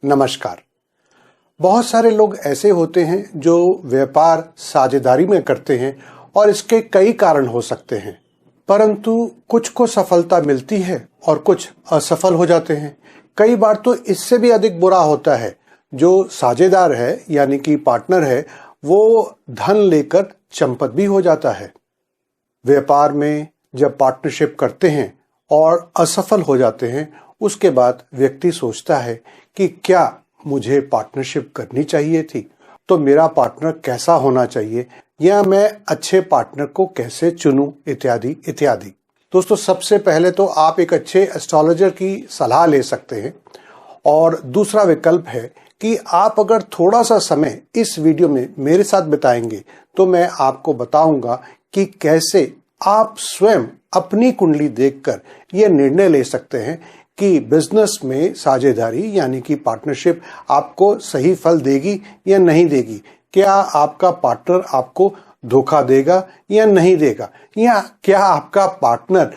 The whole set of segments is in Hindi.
नमस्कार। बहुत सारे लोग ऐसे होते हैं जो व्यापार साझेदारी में करते हैं और इसके कई कारण हो सकते हैं, परंतु कुछ को सफलता मिलती है और कुछ असफल हो जाते हैं। कई बार तो इससे भी अधिक बुरा होता है, जो साझेदार है यानी कि पार्टनर है, वो धन लेकर चंपत भी हो जाता है। व्यापार में जब पार्टनरशिप करते हैं और असफल हो जाते हैं, उसके बाद व्यक्ति सोचता है कि क्या मुझे पार्टनरशिप करनी चाहिए थी, तो मेरा पार्टनर कैसा होना चाहिए या मैं अच्छे पार्टनर को कैसे चुनूं, इत्यादि इत्यादि। दोस्तों, सबसे पहले तो आप एक अच्छे एस्ट्रोलॉजर की सलाह ले सकते हैं और दूसरा विकल्प है कि आप अगर थोड़ा सा समय इस वीडियो में मेरे साथ बिताएंगे तो मैं आपको बताऊंगा कि कैसे आप स्वयं अपनी कुंडली देखकर यह निर्णय ले सकते हैं कि बिजनेस में साझेदारी यानी कि पार्टनरशिप आपको सही फल देगी या नहीं देगी। क्या आपका पार्टनर आपको धोखा देगा या नहीं देगा, या क्या आपका पार्टनर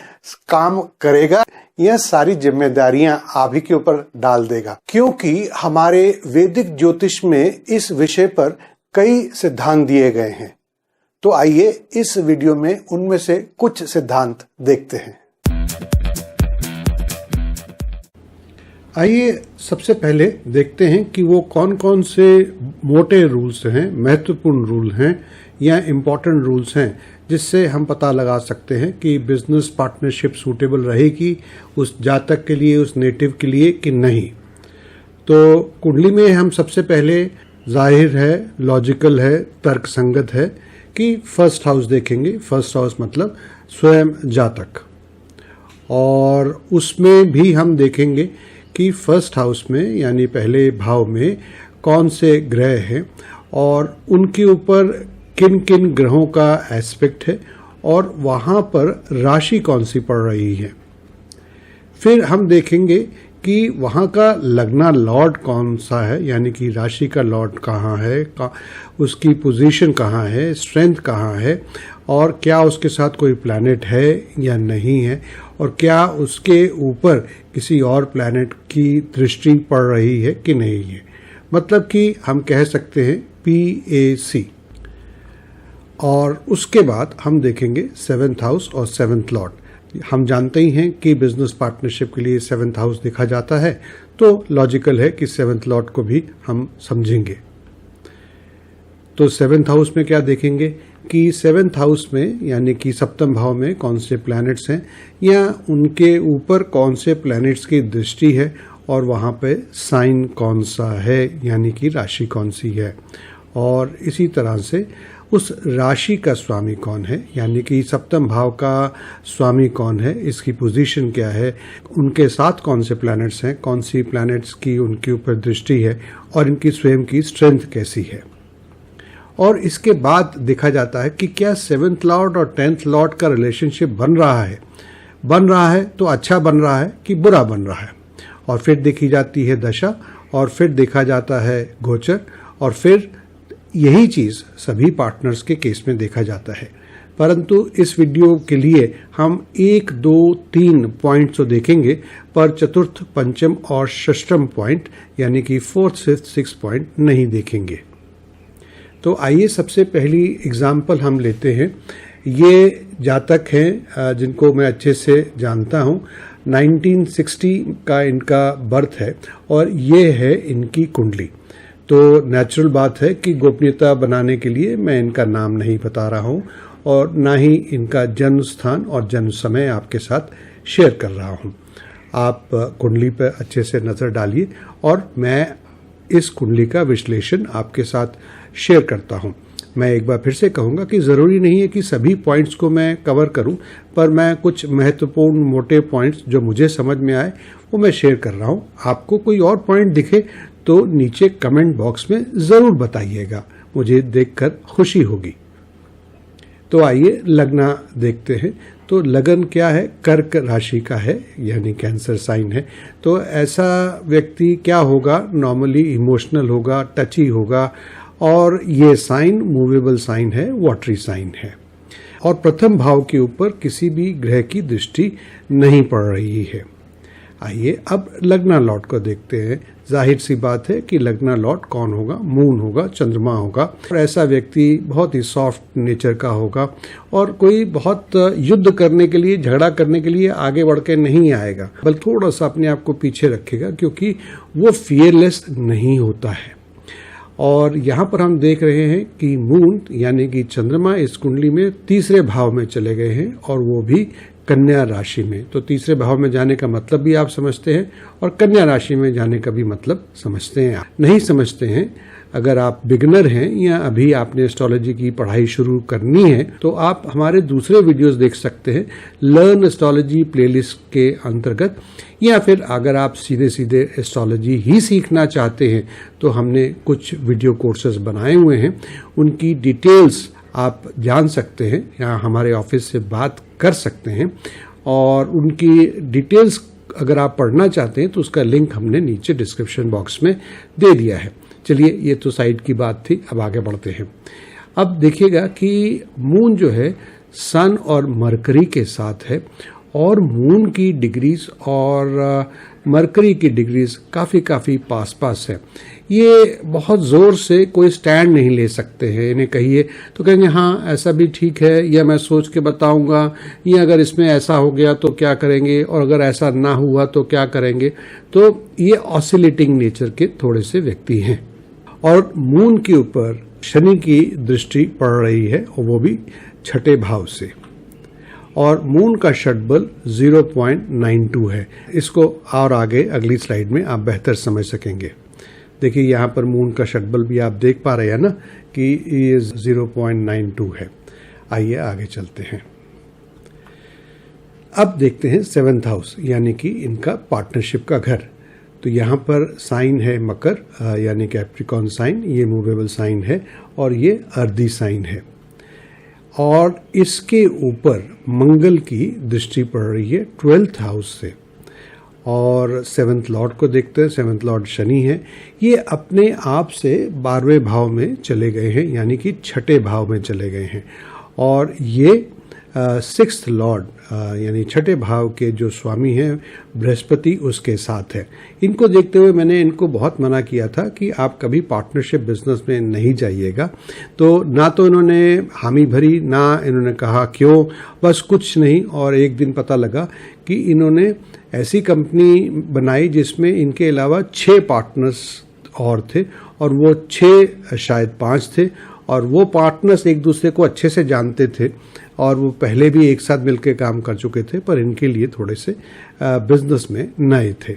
काम करेगा या सारी जिम्मेदारियां आप ही के ऊपर डाल देगा। क्योंकि हमारे वैदिक ज्योतिष में इस विषय पर कई सिद्धांत दिए गए हैं, तो आइए इस वीडियो में उनमें से कुछ सिद्धांत देखते हैं। आइए सबसे पहले देखते हैं कि वो कौन कौन से मोटे रूल्स हैं, महत्वपूर्ण रूल हैं या इम्पोर्टेंट रूल्स हैं, जिससे हम पता लगा सकते हैं कि बिजनेस पार्टनरशिप सूटेबल रहेगी उस जातक के लिए, उस नेटिव के लिए कि नहीं। तो कुंडली में हम सबसे पहले जाहिर है, लॉजिकल है, तर्कसंगत है कि फर्स्ट हाउस देखेंगे। फर्स्ट हाउस मतलब स्वयं जातक, और उसमें भी हम देखेंगे कि फर्स्ट हाउस में यानी पहले भाव में कौन से ग्रह हैं और उनके ऊपर किन किन ग्रहों का एस्पेक्ट है और वहाँ पर राशि कौन सी पड़ रही है। फिर हम देखेंगे कि वहाँ का लग्ना लॉर्ड कौन सा है, यानी कि राशि का लॉर्ड कहाँ है, उसकी पोजीशन कहाँ है, स्ट्रेंथ कहाँ है, और क्या उसके साथ कोई प्लैनेट है या नहीं है, और क्या उसके ऊपर किसी और प्लैनेट की दृष्टि पड़ रही है कि नहीं है। मतलब कि हम कह सकते हैं PAC। और उसके बाद हम देखेंगे सेवेंथ हाउस और सेवेंथ लॉर्ड। हम जानते ही हैं कि बिजनेस पार्टनरशिप के लिए सेवेंथ हाउस देखा जाता है, तो लॉजिकल है कि सेवेंथ लॉर्ड को भी हम समझेंगे। तो सेवेंथ हाउस में क्या देखेंगे कि सेवेंथ हाउस में यानी कि सप्तम भाव में कौन से प्लैनेट्स हैं या उनके ऊपर कौन से प्लैनेट्स की दृष्टि है, और वहाँ पे साइन कौन सा है यानी कि राशि कौन सी है, और इसी तरह से उस राशि का स्वामी कौन है यानी कि सप्तम भाव का स्वामी कौन है, इसकी पोजीशन क्या है, उनके साथ कौन से प्लैनेट्स हैं, कौन सी प्लैनेट्स की उनके ऊपर दृष्टि है, और इनकी स्वयं की स्ट्रेंथ कैसी है। और इसके बाद देखा जाता है कि क्या सेवेंथ लॉर्ड और 10th लॉर्ड का रिलेशनशिप बन रहा है तो अच्छा बन रहा है कि बुरा बन रहा है। और फिर देखी जाती है दशा, और फिर देखा जाता है गोचर, और फिर यही चीज़ सभी पार्टनर्स के केस में देखा जाता है। परंतु इस वीडियो के लिए हम 1, 2, 3 पॉइंट तो देखेंगे, पर चतुर्थ, पंचम और षष्ठम पॉइंट यानी कि 4th, 5th, 6th पॉइंट नहीं देखेंगे। तो आइए सबसे पहली एग्जाम्पल हम लेते हैं। ये जातक हैं जिनको मैं अच्छे से जानता हूं। 1960 का इनका बर्थ है और ये है इनकी कुंडली। तो नेचुरल बात है कि गोपनीयता बनाने के लिए मैं इनका नाम नहीं बता रहा हूं और ना ही इनका जन्म स्थान और जन्म समय आपके साथ शेयर कर रहा हूं। आप कुंडली पर अच्छे से नज़र डालिए और मैं इस कुंडली का विश्लेषण आपके साथ शेयर करता हूं। मैं एक बार फिर से कहूंगा कि ज़रूरी नहीं है कि सभी पॉइंट्स को मैं कवर करूं, पर मैं कुछ महत्वपूर्ण मोटे पॉइंट्स जो मुझे समझ में आए वो मैं शेयर कर रहा हूं। आपको कोई और पॉइंट दिखे तो नीचे कमेंट बॉक्स में ज़रूर बताइएगा, मुझे देखकर खुशी होगी। तो आइए लगना देखते हैं। तो लगन क्या है? कर्क राशि का है यानी कैंसर साइन है। तो ऐसा व्यक्ति क्या होगा? नॉर्मली इमोशनल होगा, टची होगा, और ये साइन मूवेबल साइन है, वाटरी साइन है, और प्रथम भाव के ऊपर किसी भी ग्रह की दृष्टि नहीं पड़ रही है। आइए अब लग्ना लॉर्ड को देखते हैं। जाहिर सी बात है कि लग्ना लॉर्ड कौन होगा? मून होगा, चंद्रमा होगा। और ऐसा व्यक्ति बहुत ही सॉफ्ट नेचर का होगा और कोई बहुत युद्ध करने के लिए, झगड़ा करने के लिए आगे बढ़ के नहीं आएगा, बल्कि थोड़ा सा अपने आप को पीछे रखेगा, क्योंकि वो फियरलेस नहीं होता है। और यहाँ पर हम देख रहे हैं कि मून यानी कि चंद्रमा इस कुंडली में तीसरे भाव में चले गए हैं और वो भी कन्या राशि में। तो तीसरे भाव में जाने का मतलब भी आप समझते हैं और कन्या राशि में जाने का भी मतलब समझते हैं। आप नहीं समझते हैं, अगर आप बिगिनर हैं या अभी आपने एस्ट्रोलॉजी की पढ़ाई शुरू करनी है तो आप हमारे दूसरे वीडियोस देख सकते हैं लर्न एस्ट्रोलॉजी प्लेलिस्ट के अंतर्गत, या फिर अगर आप सीधे सीधे एस्ट्रोलॉजी ही सीखना चाहते हैं तो हमने कुछ वीडियो कोर्सेज बनाए हुए हैं, उनकी डिटेल्स आप जान सकते हैं या हमारे ऑफिस से बात कर सकते हैं। और उनकी डिटेल्स अगर आप पढ़ना चाहते हैं तो उसका लिंक हमने नीचे डिस्क्रिप्शन बॉक्स में दे दिया है। चलिए, ये तो साइड की बात थी, अब आगे बढ़ते हैं। अब देखिएगा कि मून जो है सन और मरकरी के साथ है और मून की डिग्रीज और मरकरी की डिग्रीज काफी पास है। ये बहुत जोर से कोई स्टैंड नहीं ले सकते हैं। इन्हें कहिए तो कहेंगे हाँ ऐसा भी ठीक है, या मैं सोच के बताऊंगा, या अगर इसमें ऐसा हो गया तो क्या करेंगे, और अगर ऐसा ना हुआ तो क्या करेंगे। तो ये ऑसिलेटिंग नेचर के थोड़े से व्यक्ति हैं। और मून के ऊपर शनि की दृष्टि पड़ रही है और वो भी छठे भाव से, और मून का षटबल 0.92 है। इसको और आगे अगली स्लाइड में आप बेहतर समझ सकेंगे। देखिए यहाँ पर मून का षटबल भी आप देख पा रहे हैं ना कि ये 0.92 है। आइए आगे चलते हैं। अब देखते हैं 7th हाउस यानी कि इनका पार्टनरशिप का घर। तो यहाँ पर साइन है मकर यानी कैप्रिकॉर्न साइन, ये मूवेबल साइन है और ये अर्दी साइन है। और इसके ऊपर मंगल की दृष्टि पड़ रही है 12th हाउस से। और 7th लॉर्ड को देखते हैं। 7th लॉर्ड शनि है, ये अपने आप से 12वें भाव में चले गए हैं यानी कि छठे भाव में चले गए हैं। और ये 6th लॉर्ड यानी छठे भाव के जो स्वामी हैं बृहस्पति, उसके साथ है। इनको देखते हुए मैंने इनको बहुत मना किया था कि आप कभी पार्टनरशिप बिजनेस में नहीं जाइएगा। तो ना तो इन्होंने हामी भरी, ना इन्होंने कहा क्यों, बस कुछ नहीं। और एक दिन पता लगा कि इन्होंने ऐसी कंपनी बनाई जिसमें इनके अलावा 6 पार्टनर्स और थे, और वो 6 शायद 5 थे, और वो पार्टनर्स एक दूसरे को अच्छे से जानते थे और वो पहले भी एक साथ मिलकर काम कर चुके थे, पर इनके लिए थोड़े से बिजनेस में नए थे।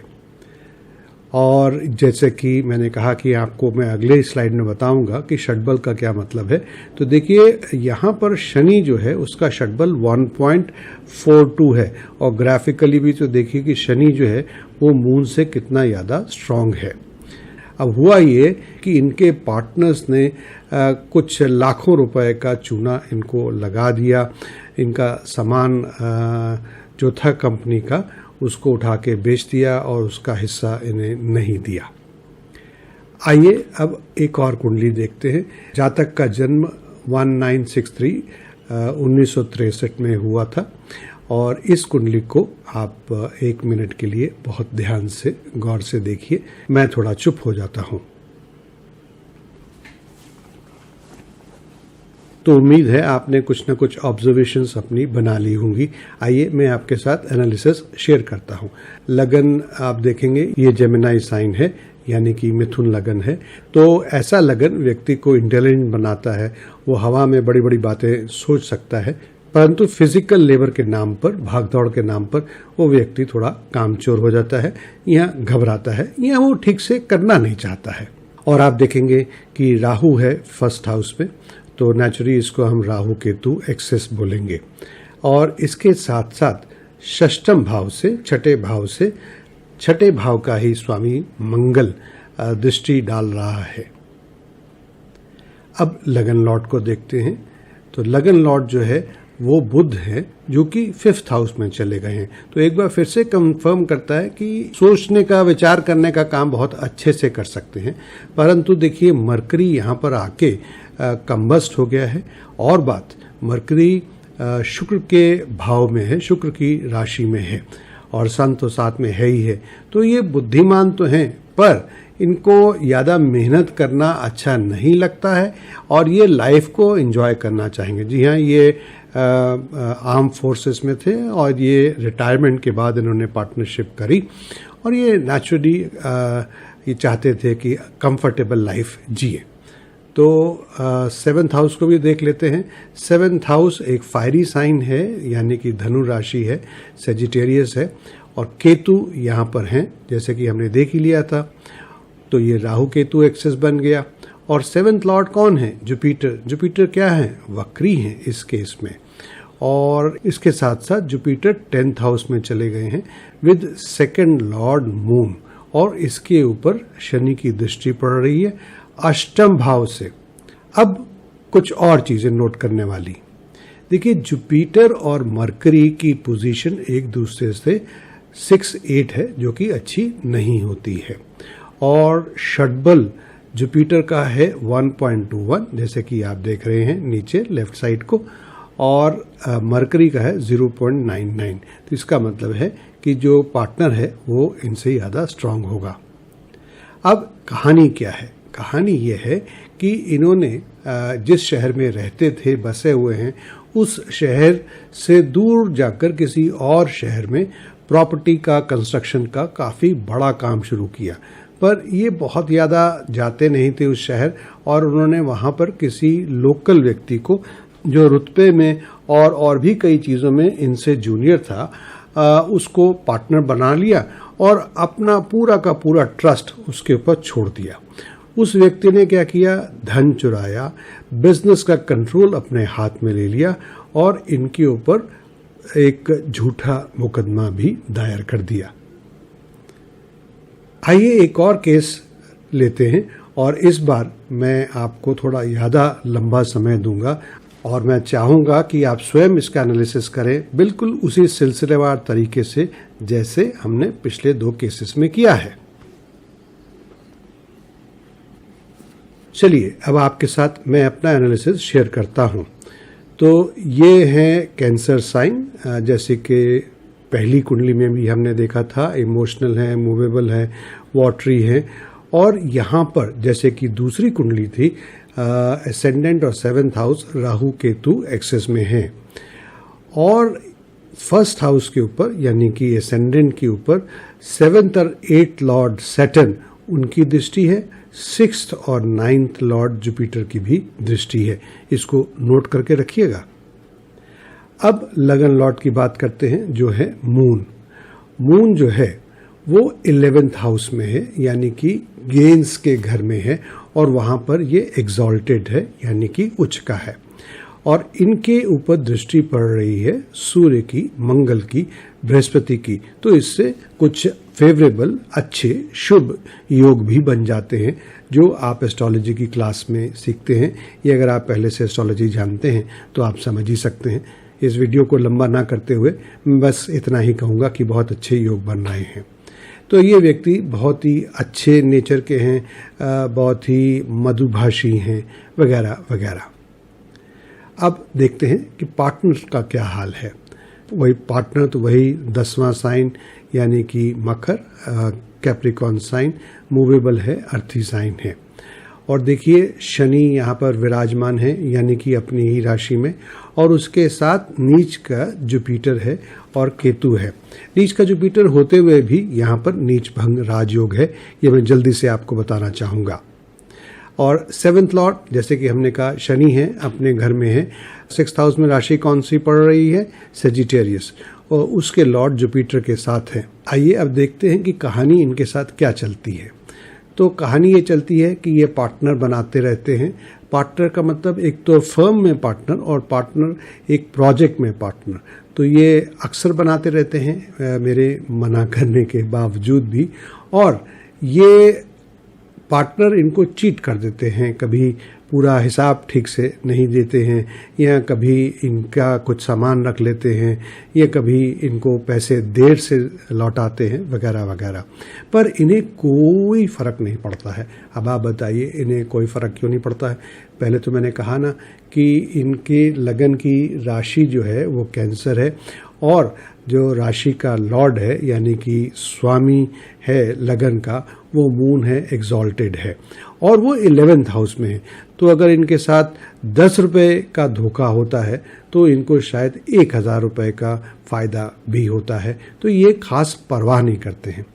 और जैसे कि मैंने कहा कि आपको मैं अगले स्लाइड में बताऊंगा कि षटबल का क्या मतलब है। तो देखिए यहाँ पर शनि जो है उसका षटबल 1.42 है, और ग्राफिकली भी तो देखिए कि शनि जो है वो मून से कितना ज़्यादा स्ट्रांग है। अब हुआ ये कि इनके पार्टनर्स ने कुछ लाखों रुपए का चूना इनको लगा दिया। इनका सामान जो था कंपनी का, उसको उठा के बेच दिया और उसका हिस्सा इन्हें नहीं दिया। आइए अब एक और कुंडली देखते हैं। जातक का जन्म 1963 1963 में हुआ था, और इस कुंडली को आप 1 मिनट के लिए बहुत ध्यान से गौर से देखिए। मैं थोड़ा चुप हो जाता हूं। तो उम्मीद है आपने कुछ न कुछ ऑब्जर्वेशंस अपनी बना ली होंगी। आइए मैं आपके साथ एनालिसिस शेयर करता हूं। लगन आप देखेंगे ये जेमिनी साइन है यानी कि मिथुन लगन है। तो ऐसा लगन व्यक्ति को इंटेलिजेंट बनाता है। वो हवा में बड़ी बड़ी बातें सोच सकता है, परंतु फिजिकल लेबर के नाम पर, भागदौड़ के नाम पर वो व्यक्ति थोड़ा कामचोर हो जाता है, या घबराता है, या वो ठीक से करना नहीं चाहता है। और आप देखेंगे कि राहु है 1st हाउस में, तो नेचुरली इसको हम राहु केतु एक्सेस बोलेंगे। और इसके साथ साथ 6ष्टम भाव से, छठे भाव से, छठे भाव का ही स्वामी मंगल दृष्टि डाल रहा है। अब लगन लॉर्ड को देखते हैं। तो लगन लॉर्ड जो है वो बुध है, जो कि 5th हाउस में चले गए हैं। तो एक बार फिर से कंफर्म करता है कि सोचने का, विचार करने का काम बहुत अच्छे से कर सकते हैं। परंतु देखिए मरकरी यहाँ पर आके कंबस्ट हो गया है। और बात, मरकरी शुक्र के भाव में है, शुक्र की राशि में है, और सन तो साथ में है ही है। तो ये बुद्धिमान तो हैं, पर इनको ज़्यादा मेहनत करना अच्छा नहीं लगता है और ये लाइफ को एंजॉय करना चाहेंगे। जी हाँ, ये आर्म फोर्सेस में थे और ये रिटायरमेंट के बाद इन्होंने पार्टनरशिप करी और ये नेचुरली ये चाहते थे कि कंफर्टेबल लाइफ जिए। तो 7th हाउस को भी देख लेते हैं। 7th हाउस एक फायरी साइन है, यानी कि धनु राशि है, सेजिटेरियस है, और केतु यहाँ पर हैं, जैसे कि हमने देख ही लिया था। तो ये राहु केतु एक्सेस बन गया। और 7th लॉर्ड कौन है? जुपिटर। जुपिटर क्या है? वक्री हैं इस केस में। और इसके साथ साथ जुपिटर 10th हाउस में चले गए हैं विद 2nd लॉर्ड मून, और इसके ऊपर शनि की दृष्टि पड़ रही है 8th भाव से। अब कुछ और चीजें नोट करने वाली। देखिए, जुपिटर और मरकरी की पोजीशन एक दूसरे से 6-8 है, जो कि अच्छी नहीं होती है। और षडबल जुपिटर का है 1.21, जैसे कि आप देख रहे हैं नीचे लेफ्ट साइड को, और मरकरी का है 0.99। तो इसका मतलब है कि जो पार्टनर है वो इनसे ज़्यादा स्ट्रांग होगा। अब कहानी क्या है? कहानी ये है कि इन्होंने जिस शहर में रहते थे, बसे हुए हैं, उस शहर से दूर जाकर किसी और शहर में प्रॉपर्टी का, कंस्ट्रक्शन का काफ़ी बड़ा काम शुरू किया। पर ये बहुत ज़्यादा जाते नहीं थे उस शहर, और उन्होंने वहाँ पर किसी लोकल व्यक्ति को, जो रुतबे में और भी कई चीज़ों में इनसे जूनियर था, उसको पार्टनर बना लिया और अपना पूरा का पूरा ट्रस्ट उसके ऊपर छोड़ दिया। उस व्यक्ति ने क्या किया? धन चुराया, बिजनेस का कंट्रोल अपने हाथ में ले लिया और इनके ऊपर एक झूठा मुकदमा भी दायर कर दिया। आइए एक और केस लेते हैं, और इस बार मैं आपको थोड़ा ज़्यादा लंबा समय दूंगा और मैं चाहूँगा कि आप स्वयं इसका एनालिसिस करें, बिल्कुल उसी सिलसिलेवार तरीके से जैसे हमने पिछले 2 केसेस में किया है। चलिए, अब आपके साथ मैं अपना एनालिसिस शेयर करता हूं। तो ये है कैंसर साइन, जैसे कि पहली कुंडली में भी हमने देखा था, इमोशनल है, मूवेबल है, वाटरी है। और यहाँ पर जैसे कि दूसरी कुंडली थी, एसेंडेंट और 7th house Rahu Ketu access में है, और 1st हाउस के ऊपर यानी कि एसेंडेंट के ऊपर 7th और 8th लॉर्ड सैटर्न, उनकी दृष्टि है। 6th और 9th लॉर्ड जुपिटर की भी दृष्टि है। इसको नोट करके रखिएगा। अब लगन लॉर्ड की बात करते हैं, जो है मून। मून जो है वो 11th हाउस में है, यानी कि गेन्स के घर में है, और वहां पर ये एग्जॉल्टेड है, यानी कि उच्च का है। और इनके ऊपर दृष्टि पड़ रही है सूर्य की, मंगल की, बृहस्पति की। तो इससे कुछ फेवरेबल, अच्छे, शुभ योग भी बन जाते हैं, जो आप एस्ट्रोलॉजी की क्लास में सीखते हैं। ये अगर आप पहले से एस्ट्रोलॉजी जानते हैं तो आप समझ ही सकते हैं। इस वीडियो को लंबा ना करते हुए बस इतना ही कहूँगा कि बहुत अच्छे योग बन रहे हैं। तो ये व्यक्ति बहुत ही अच्छे नेचर के हैं, बहुत ही मधुभाषी हैं, वगैरह वगैरह। अब देखते हैं कि पार्टनर का क्या हाल है। वही पार्टनर, तो वही 10वां साइन यानी कि मकर, कैप्रिकॉर्न साइन, मूवेबल है, अर्थी साइन है। और देखिए, शनि यहाँ पर विराजमान है, यानी कि अपनी ही राशि में, और उसके साथ नीच का जुपिटर है और केतु है। नीच का जुपिटर होते हुए भी यहाँ पर नीच भंग राजयोग है, ये मैं जल्दी से आपको बताना चाहूँगा। और 7th लॉर्ड, जैसे कि हमने कहा, शनि है, अपने घर में है। 6th हाउस में राशि कौन सी पड़ रही है? सेजिटेरियस, और उसके लॉर्ड जुपिटर के साथ है। आइए अब देखते हैं कि कहानी इनके साथ क्या चलती है। तो कहानी ये चलती है कि ये पार्टनर बनाते रहते हैं। पार्टनर का मतलब एक तो फर्म में पार्टनर, और पार्टनर एक प्रोजेक्ट में पार्टनर। तो ये अक्सर बनाते रहते हैं, मेरे मना करने के बावजूद भी। और ये पार्टनर इनको चीट कर देते हैं, कभी पूरा हिसाब ठीक से नहीं देते हैं, या कभी इनका कुछ सामान रख लेते हैं, या कभी इनको पैसे देर से लौटाते हैं, वगैरह वगैरह। पर इन्हें कोई फ़र्क नहीं पड़ता है। अब आप बताइए, इन्हें कोई फ़र्क क्यों नहीं पड़ता है? पहले तो मैंने कहा ना कि इनके लगन की राशि जो है वो कैंसर है, और जो राशि का लॉर्ड है यानी कि स्वामी है लगन का, वो मून है, एग्जॉल्टेड है और वो 11th हाउस में है। तो अगर इनके साथ 10 रुपए का धोखा होता है तो इनको शायद 1000 रुपए का फायदा भी होता है। तो ये खास परवाह नहीं करते हैं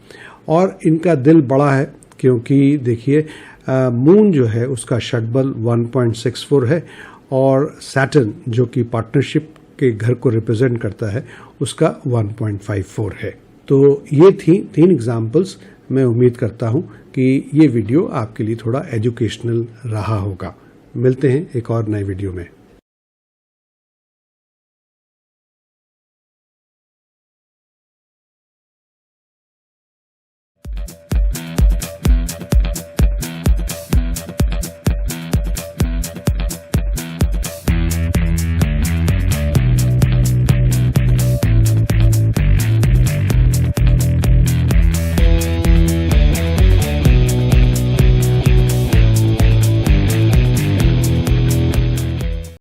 और इनका दिल बड़ा है क्योंकि देखिए मून जो है उसका शक्बल 1.64 है और सैटर्न जो कि पार्टनरशिप के घर को रिप्रेजेंट करता है उसका 1.54 है। तो ये थी 3 एग्जाम्पल्स। मैं उम्मीद करता हूं कि ये वीडियो आपके लिए थोड़ा एजुकेशनल रहा होगा। मिलते हैं एक और नए वीडियो में।